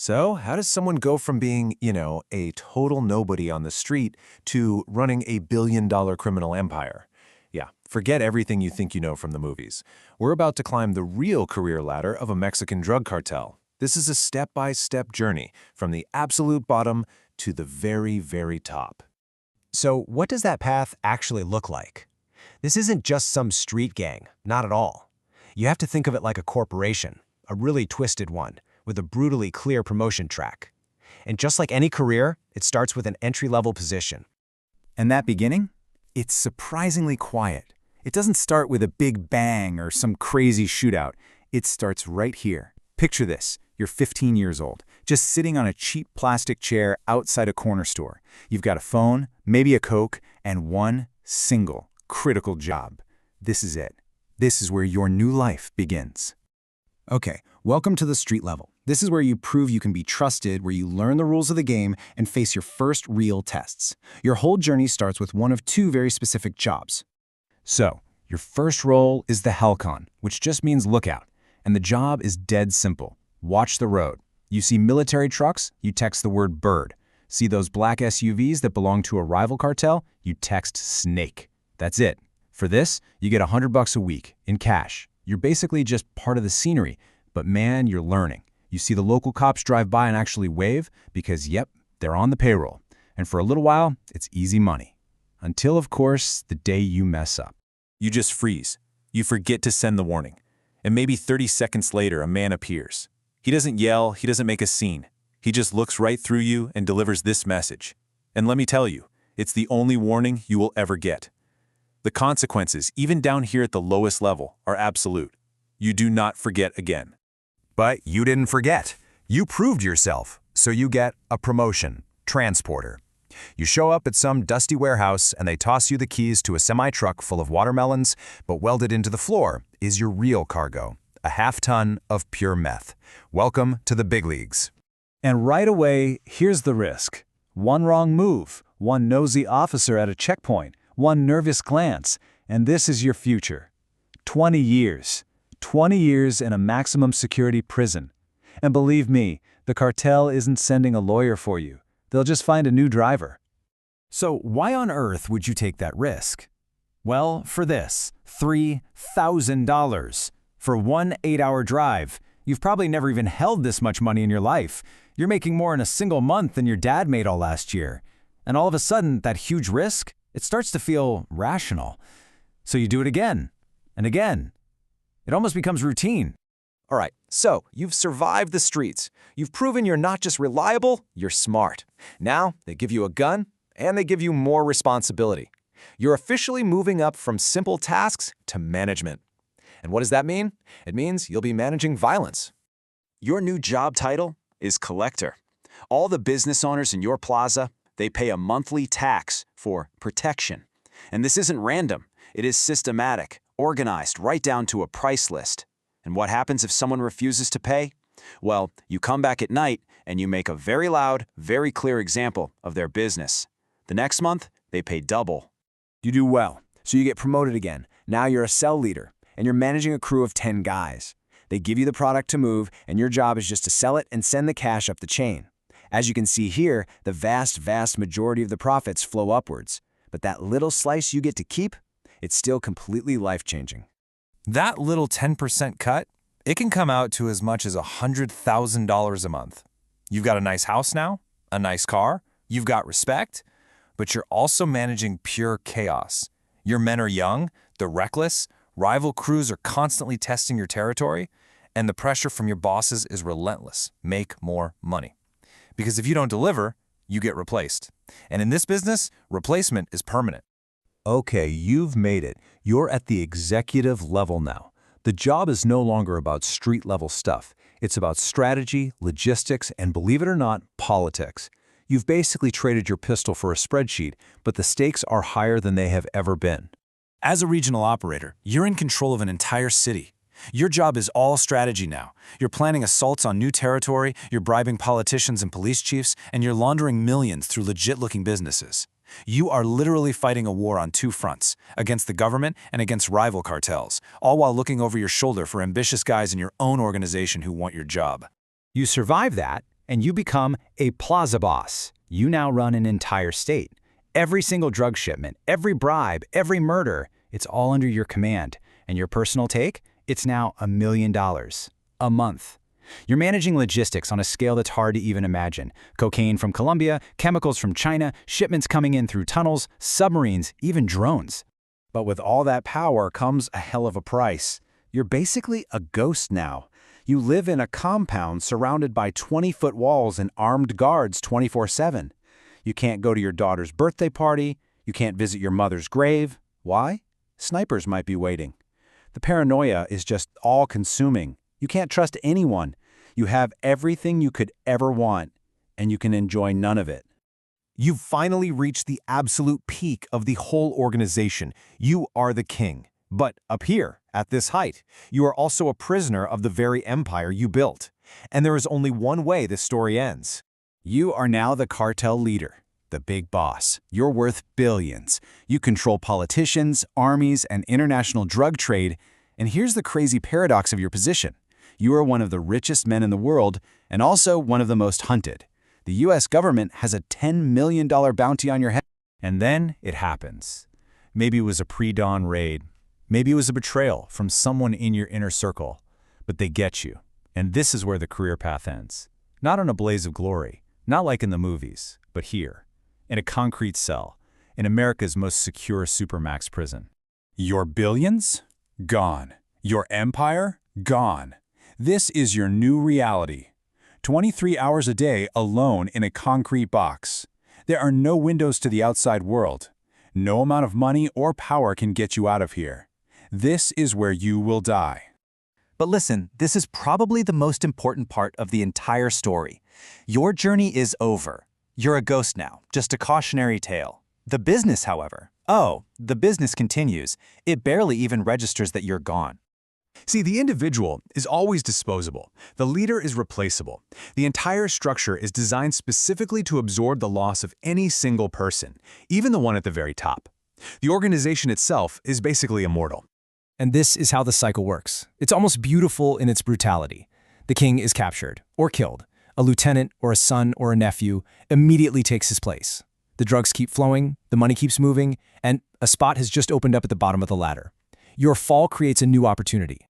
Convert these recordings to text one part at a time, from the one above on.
So, how does someone go from being, a total nobody on the street to running a billion-dollar criminal empire? Yeah, forget everything you think you know from the movies. We're about to climb the real career ladder of a Mexican drug cartel. This is a step-by-step journey from the absolute bottom to the very, very top. So what does that path actually look like? This isn't just some street gang, not at all. You have to think of it like a corporation, a really twisted one, with a brutally clear promotion track. And just like any career, it starts with an entry-level position. And that beginning? It's surprisingly quiet. It doesn't start with a big bang or some crazy shootout. It starts right here. Picture this. You're 15 years old, just sitting on a cheap plastic chair outside a corner store. You've got a phone, maybe a Coke, and one single, critical job. This is it. This is where your new life begins. Okay, welcome to the street level. This is where you prove you can be trusted, where you learn the rules of the game and face your first real tests. Your whole journey starts with one of two very specific jobs. So, your first role is the Helcon, which just means lookout. And the job is dead simple. Watch the road. You see military trucks, you text the word bird. See those black SUVs that belong to a rival cartel? You text snake. That's it. For this, you get $100 a week in cash. You're basically just part of the scenery, but man, you're learning. You see the local cops drive by and actually wave because, yep, they're on the payroll. And for a little while, it's easy money. Until, of course, the day you mess up. You just freeze. You forget to send the warning. And maybe 30 seconds later, a man appears. He doesn't yell, he doesn't make a scene. He just looks right through you and delivers this message. And let me tell you, it's the only warning you will ever get. The consequences, even down here at the lowest level, are absolute. You do not forget again. But you didn't forget. You proved yourself, so you get a promotion, transporter. You show up at some dusty warehouse and they toss you the keys to a semi-truck full of watermelons, but welded into the floor is your real cargo, a half-ton of pure meth. Welcome to the big leagues. And right away, here's the risk. One wrong move, one nosy officer at a checkpoint, one nervous glance, and this is your future. 20 years. 20 years in a maximum security prison. And believe me, the cartel isn't sending a lawyer for you. They'll just find a new driver. So why on earth would you take that risk? Well, for this, $3,000. For one 8-hour drive. You've probably never even held this much money in your life. You're making more in a single month than your dad made all last year. And all of a sudden, that huge risk, it starts to feel rational. So you do it again and again. It almost becomes routine. All right, so you've survived the streets. You've proven you're not just reliable, you're smart. Now they give you a gun and they give you more responsibility. You're officially moving up from simple tasks to management. And what does that mean? It means you'll be managing violence. Your new job title is collector. All the business owners in your plaza, they pay a monthly tax for protection. And this isn't random. It is systematic, organized right down to a price list. And what happens if someone refuses to pay? Well, you come back at night and you make a very loud, very clear example of their business. The next month, they pay double. You do well, so you get promoted again. Now you're a cell leader, and you're managing a crew of 10 guys. They give you the product to move, and your job is just to sell it and send the cash up the chain. As you can see here, the vast majority of the profits flow upwards. But that little slice you get to keep, it's still completely life-changing. That little 10% cut, it can come out to as much as $100,000 a month. You've got a nice house now, a nice car, you've got respect, but you're also managing pure chaos. Your men are young, they're reckless, rival crews are constantly testing your territory, and the pressure from your bosses is relentless. Make more money. Because if you don't deliver, you get replaced. And in this business, replacement is permanent. Okay, you've made it. You're at the executive level now. The job is no longer about street-level stuff. It's about strategy, logistics, and believe it or not, politics. You've basically traded your pistol for a spreadsheet, but the stakes are higher than they have ever been. As a regional operator, you're in control of an entire city. Your job is all strategy now. You're planning assaults on new territory, you're bribing politicians and police chiefs, and you're laundering millions through legit-looking businesses. You are literally fighting a war on two fronts, against the government and against rival cartels, all while looking over your shoulder for ambitious guys in your own organization who want your job. You survive that, and you become a plaza boss. You now run an entire state. Every single drug shipment, every bribe, every murder, it's all under your command. And your personal take? It's now $1 million a month. You're managing logistics on a scale that's hard to even imagine. Cocaine from Colombia, chemicals from China, shipments coming in through tunnels, submarines, even drones. But with all that power comes a hell of a price. You're basically a ghost now. You live in a compound surrounded by 20-foot walls and armed guards 24/7. You can't go to your daughter's birthday party. You can't visit your mother's grave. Why? Snipers might be waiting. The paranoia is just all-consuming. You can't trust anyone. You have everything you could ever want, and you can enjoy none of it. You've finally reached the absolute peak of the whole organization. You are the king. But up here, at this height, you are also a prisoner of the very empire you built. And there is only one way this story ends. You are now the cartel leader, the big boss. You're worth billions. You control politicians, armies, and international drug trade. And here's the crazy paradox of your position. You are one of the richest men in the world, and also one of the most hunted. The U.S. government has a $10 million bounty on your head. And then it happens. Maybe it was a pre-dawn raid. Maybe it was a betrayal from someone in your inner circle. But they get you. And this is where the career path ends. Not on a blaze of glory, not like in the movies, but here, in a concrete cell, in America's most secure supermax prison. Your billions? Gone. Your empire? Gone. This is your new reality. 23 hours a day alone in a concrete box. There are no windows to the outside world. No amount of money or power can get you out of here. This is where you will die. But listen, this is probably the most important part of the entire story. Your journey is over. You're a ghost now, just a cautionary tale. The business, however, the business continues. It barely even registers that you're gone. See, the individual is always disposable. The leader is replaceable. The entire structure is designed specifically to absorb the loss of any single person, even the one at the very top. The organization itself is basically immortal. And this is how the cycle works. It's almost beautiful in its brutality. The king is captured or killed. A lieutenant or a son or a nephew immediately takes his place. The drugs keep flowing, the money keeps moving, and a spot has just opened up at the bottom of the ladder. Your fall creates a new opportunity.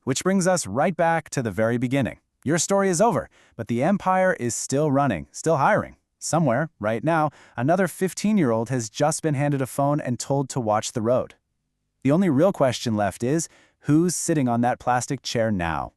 Which brings us right back to the very beginning. Your story is over, but the empire is still running, still hiring. Somewhere, right now, another 15-year-old has just been handed a phone and told to watch the road. The only real question left is, who's sitting on that plastic chair now?